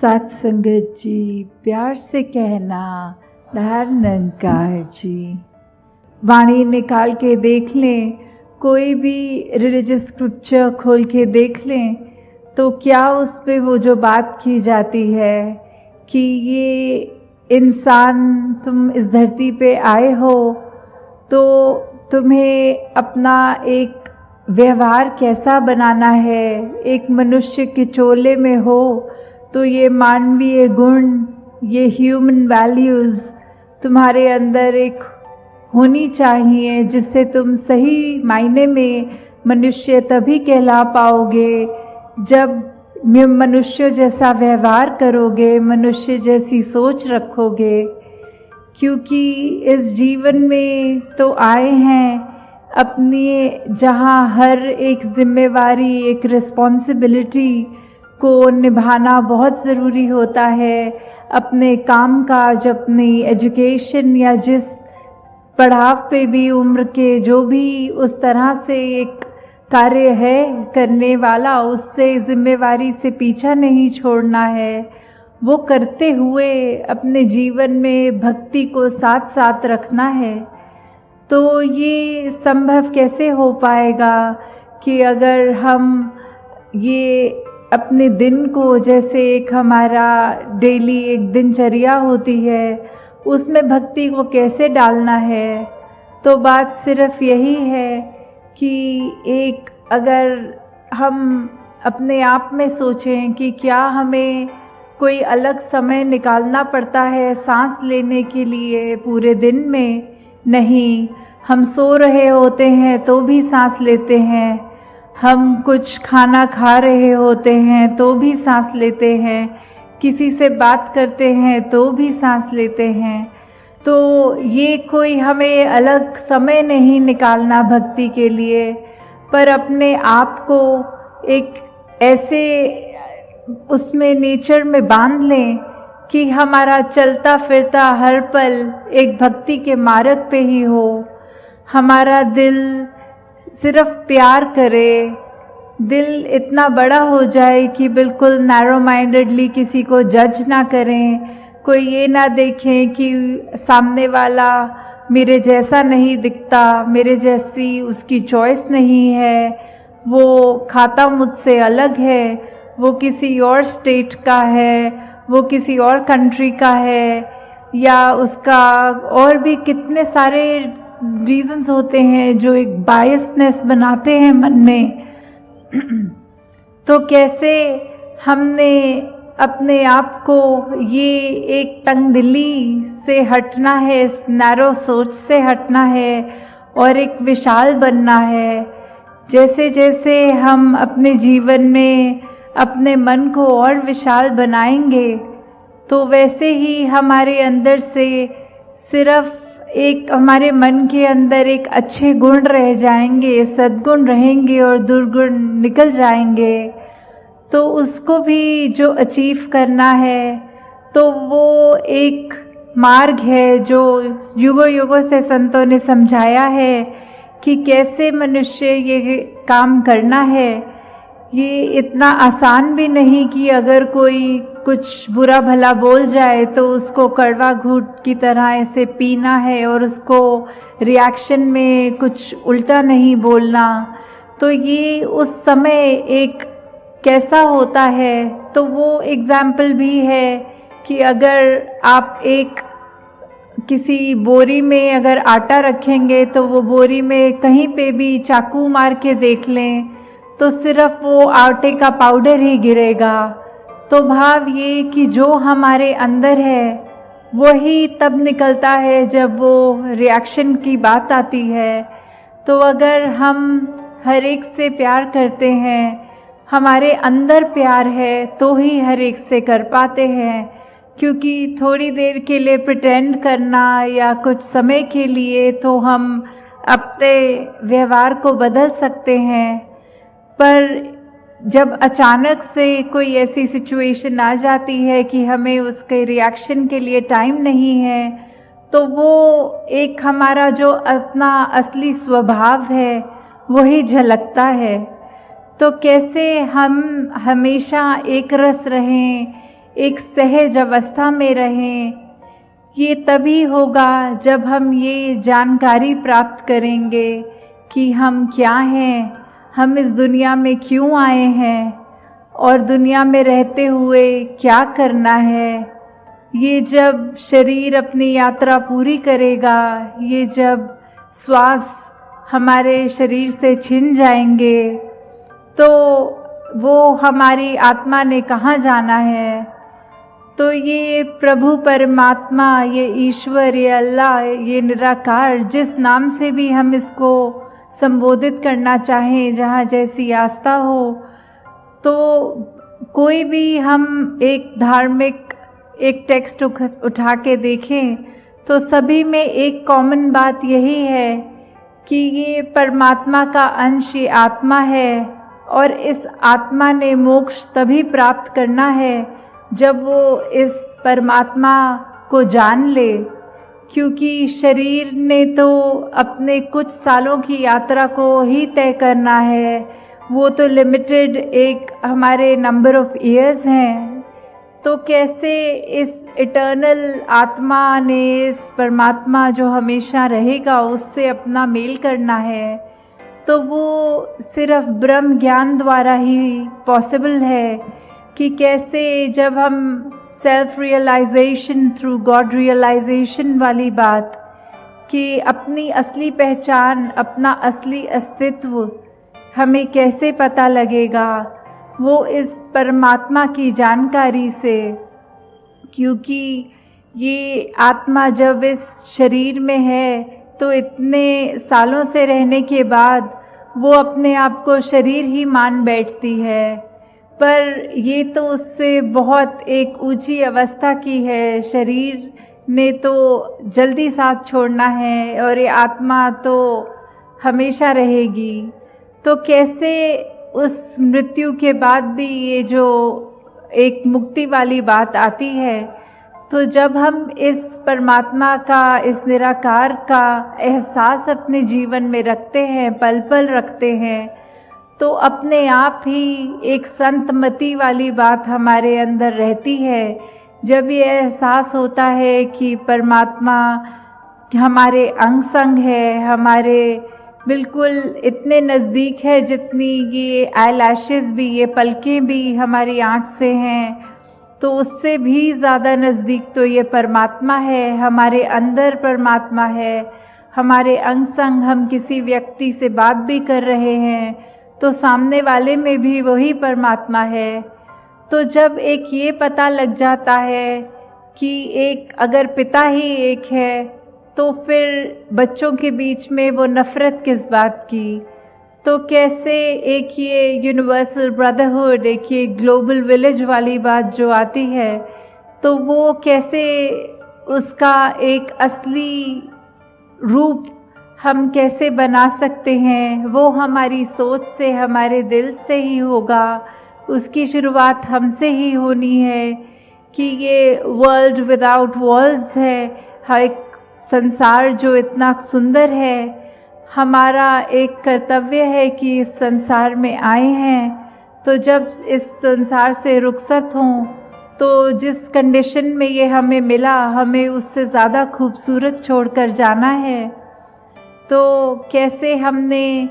सत्संगत जी, प्यार से कहना निरंकार जी। वाणी निकाल के देख लें, कोई भी रिलीजियस स्क्रिप्चर खोल के देख लें, तो क्या उस पे वो जो बात की जाती है कि ये इंसान, तुम इस धरती पे आए हो तो तुम्हें अपना एक व्यवहार कैसा बनाना है। एक मनुष्य के चोले में हो तो ये मानवीय गुण, ये ह्यूमन वैल्यूज़ तुम्हारे अंदर एक होनी चाहिए, जिससे तुम सही मायने में मनुष्य तभी कहला पाओगे जब मनुष्य जैसा व्यवहार करोगे, मनुष्य जैसी सोच रखोगे। क्योंकि इस जीवन में तो आए हैं अपनी, जहाँ हर एक जिम्मेवारी, एक रिस्पॉन्सिबिलिटी को निभाना बहुत ज़रूरी होता है। अपने काम काज, अपनी एजुकेशन या जिस पड़ाव पे भी उम्र के जो भी उस तरह से एक कार्य है करने वाला, उससे जिम्मेवारी से पीछा नहीं छोड़ना है। वो करते हुए अपने जीवन में भक्ति को साथ साथ रखना है। तो ये संभव कैसे हो पाएगा कि अगर हम ये अपने दिन को, जैसे एक हमारा डेली एक दिनचर्या होती है, उसमें भक्ति को कैसे डालना है। तो बात सिर्फ यही है कि एक अगर हम अपने आप में सोचें कि क्या हमें कोई अलग समय निकालना पड़ता है सांस लेने के लिए पूरे दिन में। नहीं, हम सो रहे होते हैं तो भी सांस लेते हैं, हम कुछ खाना खा रहे होते हैं तो भी सांस लेते हैं, किसी से बात करते हैं तो भी सांस लेते हैं। तो ये कोई हमें अलग समय नहीं निकालना भक्ति के लिए, पर अपने आप को एक ऐसे उसमें नेचर में बांध लें कि हमारा चलता फिरता हर पल एक भक्ति के मार्ग पे ही हो। हमारा दिल सिर्फ प्यार करे, दिल इतना बड़ा हो जाए कि बिल्कुल नैरो माइंडेडली किसी को जज ना करें। कोई ये ना देखें कि सामने वाला मेरे जैसा नहीं दिखता, मेरे जैसी उसकी चॉइस नहीं है, वो खाता मुझसे अलग है, वो किसी और स्टेट का है, वो किसी और कंट्री का है, या उसका और भी कितने सारे रीजंस होते हैं जो एक बायसनेस बनाते हैं मन में। तो कैसे हमने अपने आप को ये एक तंगदिली से हटना है, इस नैरो सोच से हटना है और एक विशाल बनना है। जैसे जैसे हम अपने जीवन में अपने मन को और विशाल बनाएंगे, तो वैसे ही हमारे अंदर से सिर्फ एक हमारे मन के अंदर एक अच्छे गुण रह जाएंगे, सद्गुण रहेंगे और दुर्गुण निकल जाएंगे। तो उसको भी जो अचीव करना है, तो वो एक मार्ग है जो युगों युगों से संतों ने समझाया है कि कैसे मनुष्य ये काम करना है। ये इतना आसान भी नहीं कि अगर कोई कुछ बुरा भला बोल जाए तो उसको कड़वा घूंट की तरह ऐसे पीना है और उसको रिएक्शन में कुछ उल्टा नहीं बोलना। तो ये उस समय एक कैसा होता है, तो वो एग्जाम्पल भी है कि अगर आप एक किसी बोरी में अगर आटा रखेंगे तो वो बोरी में कहीं पे भी चाकू मार के देख लें तो सिर्फ वो आटे का पाउडर ही गिरेगा। तो भाव ये कि जो हमारे अंदर है वही तब निकलता है जब वो रिएक्शन की बात आती है। तो अगर हम हर एक से प्यार करते हैं, हमारे अंदर प्यार है, तो ही हर एक से कर पाते हैं। क्योंकि थोड़ी देर के लिए प्रिटेंड करना या कुछ समय के लिए तो हम अपने व्यवहार को बदल सकते हैं, पर जब अचानक से कोई ऐसी सिचुएशन आ जाती है कि हमें उसके रिएक्शन के लिए टाइम नहीं है, तो वो एक हमारा जो अपना असली स्वभाव है वही झलकता है। तो कैसे हम हमेशा एक रस रहें, एक सहज अवस्था में रहें। ये तभी होगा जब हम ये जानकारी प्राप्त करेंगे कि हम क्या हैं, हम इस दुनिया में क्यों आए हैं और दुनिया में रहते हुए क्या करना है। ये जब शरीर अपनी यात्रा पूरी करेगा, ये जब श्वास हमारे शरीर से छिन जाएंगे, तो वो हमारी आत्मा ने कहाँ जाना है। तो ये प्रभु परमात्मा, ये ईश्वर, ये अल्लाह, ये निराकार, जिस नाम से भी हम इसको संबोधित करना चाहें, जहाँ जैसी आस्था हो, तो कोई भी हम एक धार्मिक एक टेक्स्ट उठा के देखें तो सभी में एक कॉमन बात यही है कि ये परमात्मा का अंश, ये आत्मा है और इस आत्मा ने मोक्ष तभी प्राप्त करना है जब वो इस परमात्मा को जान ले। क्योंकि शरीर ने तो अपने कुछ सालों की यात्रा को ही तय करना है, वो तो लिमिटेड एक हमारे नंबर ऑफ ईयर्स हैं। तो कैसे इस इटर्नल आत्मा ने, इस परमात्मा जो हमेशा रहेगा, उससे अपना मेल करना है, तो वो सिर्फ ब्रह्म ज्ञान द्वारा ही पॉसिबल है। कि कैसे जब हम self realization through God realization वाली बात, कि अपनी असली पहचान, अपना असली अस्तित्व हमें कैसे पता लगेगा, वो इस परमात्मा की जानकारी से। क्योंकि ये आत्मा जब इस शरीर में है तो इतने सालों से रहने के बाद वो अपने आप को शरीर ही मान बैठती है, पर ये तो उससे बहुत एक ऊंची अवस्था की है। शरीर ने तो जल्दी साथ छोड़ना है और ये आत्मा तो हमेशा रहेगी। तो कैसे उस मृत्यु के बाद भी ये जो एक मुक्ति वाली बात आती है, तो जब हम इस परमात्मा का, इस निराकार का एहसास अपने जीवन में रखते हैं, पल पल रखते हैं, तो अपने आप ही एक संतमति वाली बात हमारे अंदर रहती है। जब ये एहसास होता है कि परमात्मा हमारे अंग संग है, हमारे बिल्कुल इतने नज़दीक है जितनी ये आईलैशेस भी, ये पलकें भी हमारी आँख से हैं, तो उससे भी ज़्यादा नज़दीक तो ये परमात्मा है, हमारे अंदर परमात्मा है। हमारे अंग संग हम किसी व्यक्ति से बात भी कर रहे हैं तो सामने वाले में भी वही परमात्मा है। तो जब एक ये पता लग जाता है कि एक अगर पिता ही एक है, तो फिर बच्चों के बीच में वो नफ़रत किस बात की। तो कैसे एक ये यूनिवर्सल ब्रदरहुड, एक ये ग्लोबल विलेज वाली बात जो आती है, तो वो कैसे उसका एक असली रूप हम कैसे बना सकते हैं, वो हमारी सोच से, हमारे दिल से ही होगा। उसकी शुरुआत हमसे ही होनी है कि ये वर्ल्ड विदाउट वॉल्स है, एक संसार जो इतना सुंदर है। हमारा एक कर्तव्य है कि इस संसार में आए हैं, तो जब इस संसार से रुखसत हों तो जिस कंडीशन में ये हमें मिला, हमें उससे ज़्यादा खूबसूरत छोड़कर जाना है। तो कैसे हमने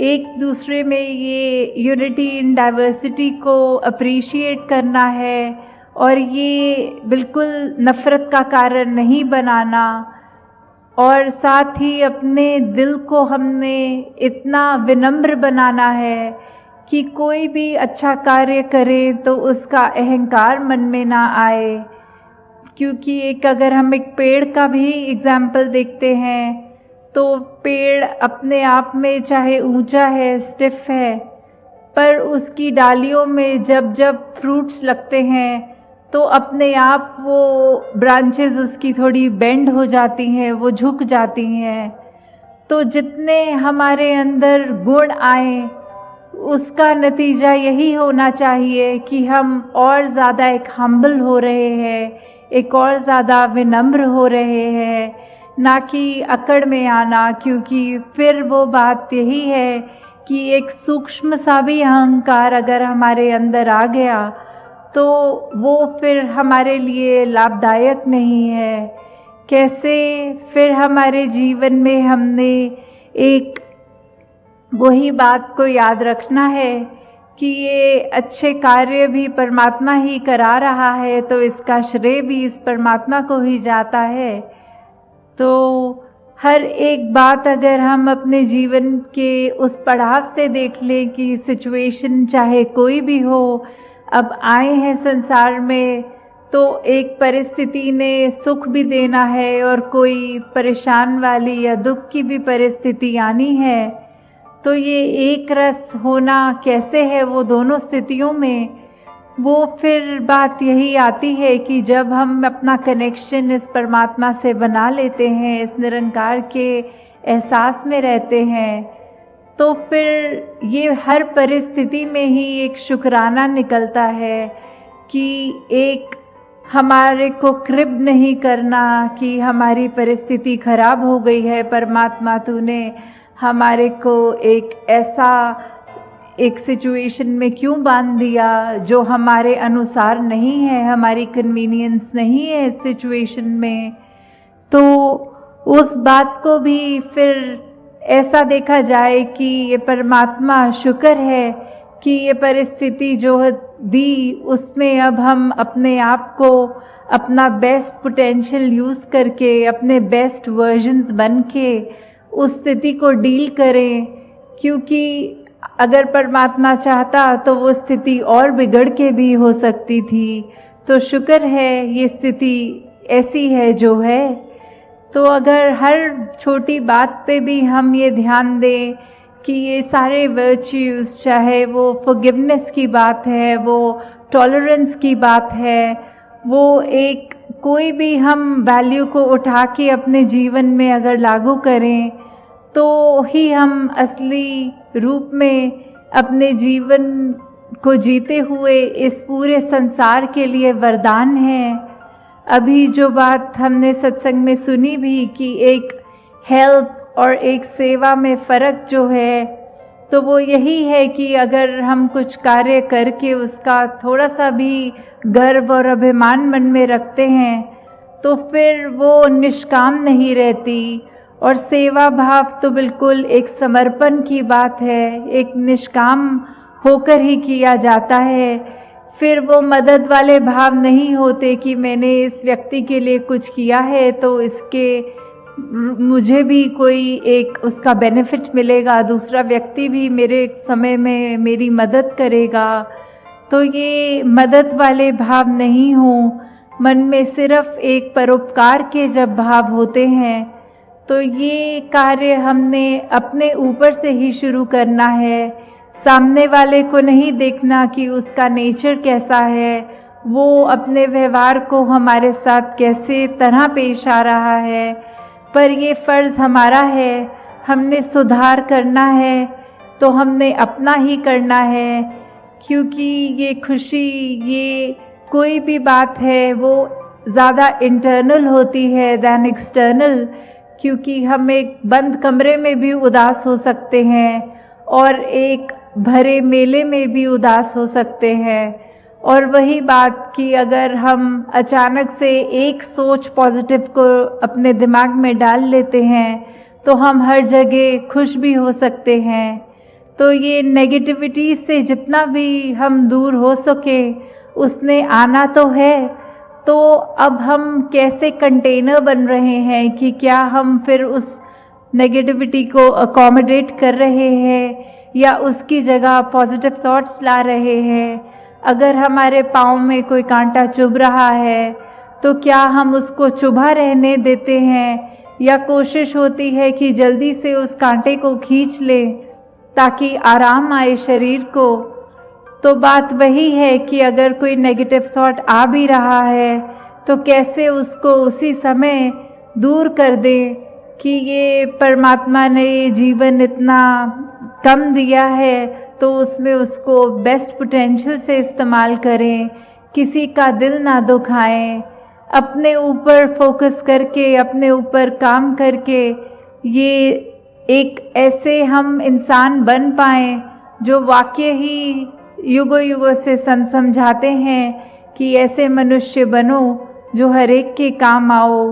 एक दूसरे में ये यूनिटी इन डाइवर्सिटी को अप्रिशिएट करना है और ये बिल्कुल नफ़रत का कारण नहीं बनाना। और साथ ही अपने दिल को हमने इतना विनम्र बनाना है कि कोई भी अच्छा कार्य करे तो उसका अहंकार मन में ना आए। क्योंकि एक अगर हम एक पेड़ का भी एग्जाम्पल देखते हैं, तो पेड़ अपने आप में चाहे ऊंचा है, स्टिफ है, पर उसकी डालियों में जब जब फ्रूट्स लगते हैं तो अपने आप वो ब्रांचेस उसकी थोड़ी बेंड हो जाती हैं, वो झुक जाती हैं। तो जितने हमारे अंदर गुण आए उसका नतीजा यही होना चाहिए कि हम और ज़्यादा एक हम्बल हो रहे हैं, एक और ज़्यादा विनम्र हो रहे हैं, ना कि अकड़ में आना। क्योंकि फिर वो बात यही है कि एक सूक्ष्म सा भी अहंकार अगर हमारे अंदर आ गया तो वो फिर हमारे लिए लाभदायक नहीं है। कैसे फिर हमारे जीवन में हमने एक वही बात को याद रखना है कि ये अच्छे कार्य भी परमात्मा ही करा रहा है, तो इसका श्रेय भी इस परमात्मा को ही जाता है। तो हर एक बात अगर हम अपने जीवन के उस पड़ाव से देख लें कि सिचुएशन चाहे कोई भी हो, अब आए हैं संसार में तो एक परिस्थिति ने सुख भी देना है और कोई परेशान वाली या दुख की भी परिस्थिति आनी है। तो ये एक रस होना कैसे है वो दोनों स्थितियों में, वो फिर बात यही आती है कि जब हम अपना कनेक्शन इस परमात्मा से बना लेते हैं, इस निरंकार के एहसास में रहते हैं, तो फिर ये हर परिस्थिति में ही एक शुक्राना निकलता है कि एक हमारे को क्रिब नहीं करना कि हमारी परिस्थिति खराब हो गई है, परमात्मा तूने हमारे को एक ऐसा एक सिचुएशन में क्यों बांध दिया जो हमारे अनुसार नहीं है, हमारी कन्वीनियंस नहीं है इस सिचुएशन में। तो उस बात को भी फिर ऐसा देखा जाए कि ये परमात्मा शुक्र है कि ये परिस्थिति जो दी उसमें अब हम अपने आप को अपना बेस्ट पोटेंशियल यूज़ करके अपने बेस्ट वर्जन्स बन के उस स्थिति को डील करें, क्योंकि अगर परमात्मा चाहता तो वो स्थिति और बिगड़ के भी हो सकती थी। तो शुक्र है ये स्थिति ऐसी है जो है। तो अगर हर छोटी बात पे भी हम ये ध्यान दें कि ये सारे वर्च्यूज़, चाहे वो फॉरगिवनेस की बात है, वो टॉलरेंस की बात है, वो एक कोई भी हम वैल्यू को उठा के अपने जीवन में अगर लागू करें तो ही हम असली रूप में अपने जीवन को जीते हुए इस पूरे संसार के लिए वरदान हैं। अभी जो बात हमने सत्संग में सुनी भी कि एक हेल्प और एक सेवा में फ़र्क जो है, तो वो यही है कि अगर हम कुछ कार्य करके उसका थोड़ा सा भी गर्व और अभिमान मन में रखते हैं तो फिर वो निष्काम नहीं रहती। और सेवा भाव तो बिल्कुल एक समर्पण की बात है, एक निष्काम होकर ही किया जाता है। फिर वो मदद वाले भाव नहीं होते कि मैंने इस व्यक्ति के लिए कुछ किया है तो इसके मुझे भी कोई एक उसका बेनिफिट मिलेगा, दूसरा व्यक्ति भी मेरे समय में मेरी मदद करेगा। तो ये मदद वाले भाव नहीं हो, मन में सिर्फ एक परोपकार के जब भाव होते हैं तो ये कार्य हमने अपने ऊपर से ही शुरू करना है। सामने वाले को नहीं देखना कि उसका नेचर कैसा है, वो अपने व्यवहार को हमारे साथ कैसे तरह पेश आ रहा है, पर ये फ़र्ज़ हमारा है, हमने सुधार करना है तो हमने अपना ही करना है। क्योंकि ये खुशी, ये कोई भी बात है वो ज़्यादा इंटरनल होती है दैन एक्सटर्नल, क्योंकि हम एक बंद कमरे में भी उदास हो सकते हैं और एक भरे मेले में भी उदास हो सकते हैं। और वही बात कि अगर हम अचानक से एक सोच पॉजिटिव को अपने दिमाग में डाल लेते हैं तो हम हर जगह खुश भी हो सकते हैं। तो ये नेगेटिविटी से जितना भी हम दूर हो सके उसने आना तो है। तो अब हम कैसे कंटेनर बन रहे हैं कि क्या हम फिर उस नेगेटिविटी को अकोमोडेट कर रहे हैं या उसकी जगह पॉजिटिव थॉट्स ला रहे हैं। अगर हमारे पाँव में कोई कांटा चुभ रहा है तो क्या हम उसको चुभा रहने देते हैं या कोशिश होती है कि जल्दी से उस कांटे को खींच लें ताकि आराम आए शरीर को। तो बात वही है कि अगर कोई नेगेटिव थॉट आ भी रहा है तो कैसे उसको उसी समय दूर कर दें कि ये परमात्मा ने ये जीवन इतना कम दिया है तो उसमें उसको बेस्ट पोटेंशियल से इस्तेमाल करें, किसी का दिल ना दुखाएं, अपने ऊपर फोकस करके अपने ऊपर काम करके ये एक ऐसे हम इंसान बन पाएं जो वाकई ही युगों युगों से संत समझाते हैं कि ऐसे मनुष्य बनो जो हर एक के काम आओ।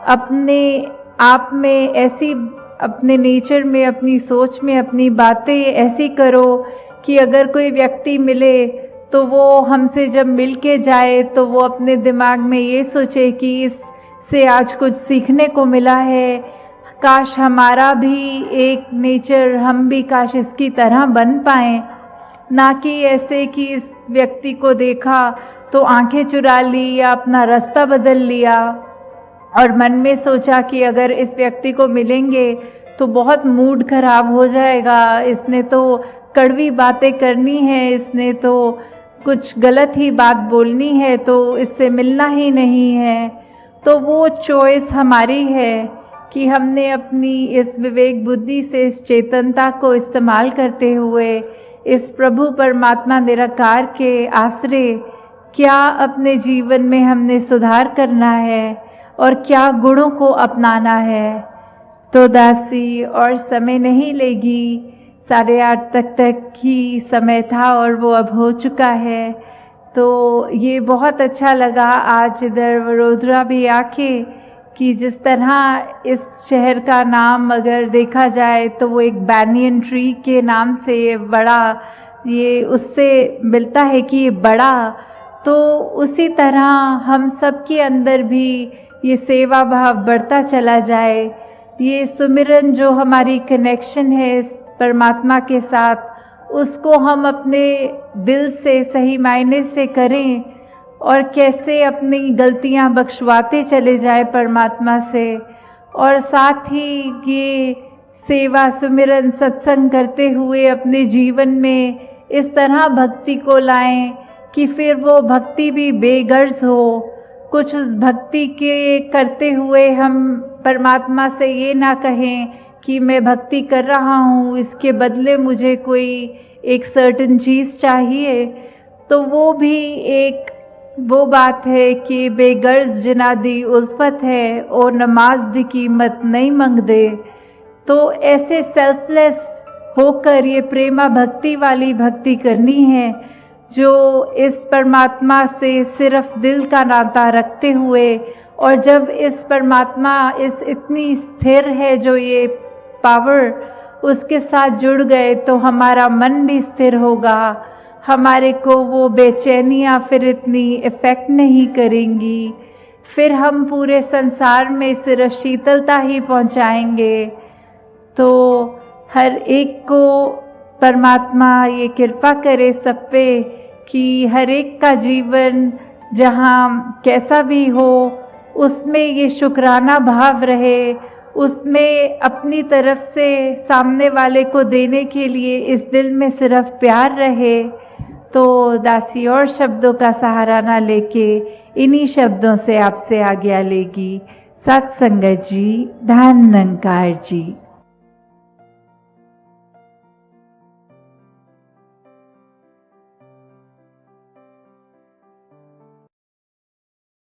अपने आप में ऐसी, अपने नेचर में, अपनी सोच में, अपनी बातें ऐसी करो कि अगर कोई व्यक्ति मिले तो वो हमसे जब मिल के जाए तो वो अपने दिमाग में ये सोचे कि इससे आज कुछ सीखने को मिला है, काश हमारा भी एक नेचर, हम भी काश इसकी तरह बन पाएँ। ना कि ऐसे कि इस व्यक्ति को देखा तो आंखें चुरा ली या अपना रास्ता बदल लिया और मन में सोचा कि अगर इस व्यक्ति को मिलेंगे तो बहुत मूड खराब हो जाएगा, इसने तो कड़वी बातें करनी है, इसने तो कुछ गलत ही बात बोलनी है, तो इससे मिलना ही नहीं है। तो वो चॉइस हमारी है कि हमने अपनी इस विवेक बुद्धि से, इस चेतनता को इस्तेमाल करते हुए इस प्रभु परमात्मा निराकार के आश्रय क्या अपने जीवन में हमने सुधार करना है और क्या गुणों को अपनाना है। तो दासी और समय नहीं लेगी, 8:30 तक ही समय था और वो अब हो चुका है। तो ये बहुत अच्छा लगा आज इधर वडोदरा भी आके कि जिस तरह इस शहर का नाम अगर देखा जाए तो वो एक बैनियन ट्री के नाम से ये बड़ा, ये उससे मिलता है कि ये बड़ा, तो उसी तरह हम सब के अंदर भी ये सेवा भाव बढ़ता चला जाए। ये सुमिरन जो हमारी कनेक्शन है इस परमात्मा के साथ, उसको हम अपने दिल से सही मायने से करें और कैसे अपनी गलतियां बख्शवाते चले जाए परमात्मा से, और साथ ही ये सेवा सुमिरन सत्संग करते हुए अपने जीवन में इस तरह भक्ति को लाएं कि फिर वो भक्ति भी बेगर्ज हो। कुछ उस भक्ति के करते हुए हम परमात्मा से ये ना कहें कि मैं भक्ति कर रहा हूँ, इसके बदले मुझे कोई एक सर्टेन चीज़ चाहिए। तो वो भी एक वो बात है कि बेगर्ज जिना दी उल्फत है और नमाज दी कीमत नहीं मंग दे। तो ऐसे सेल्फलेस होकर ये प्रेमा भक्ति वाली भक्ति करनी है जो इस परमात्मा से सिर्फ दिल का नाता रखते हुए, और जब इस परमात्मा इस इतनी स्थिर है जो ये पावर, उसके साथ जुड़ गए तो हमारा मन भी स्थिर होगा, हमारे को वो बेचैनियाँ फिर इतनी इफ़ेक्ट नहीं करेंगी, फिर हम पूरे संसार में सिर्फ शीतलता ही पहुँचाएंगे। तो हर एक को परमात्मा ये कृपा करे सब पे कि हर एक का जीवन जहाँ कैसा भी हो उसमें ये शुक्राना भाव रहे, उसमें अपनी तरफ से सामने वाले को देने के लिए इस दिल में सिर्फ प्यार रहे। तो दासी और शब्दों का सहारा ना लेके इन्हीं शब्दों से आपसे आज्ञा लेगी। सत्संगत जी, धन निरंकार जी।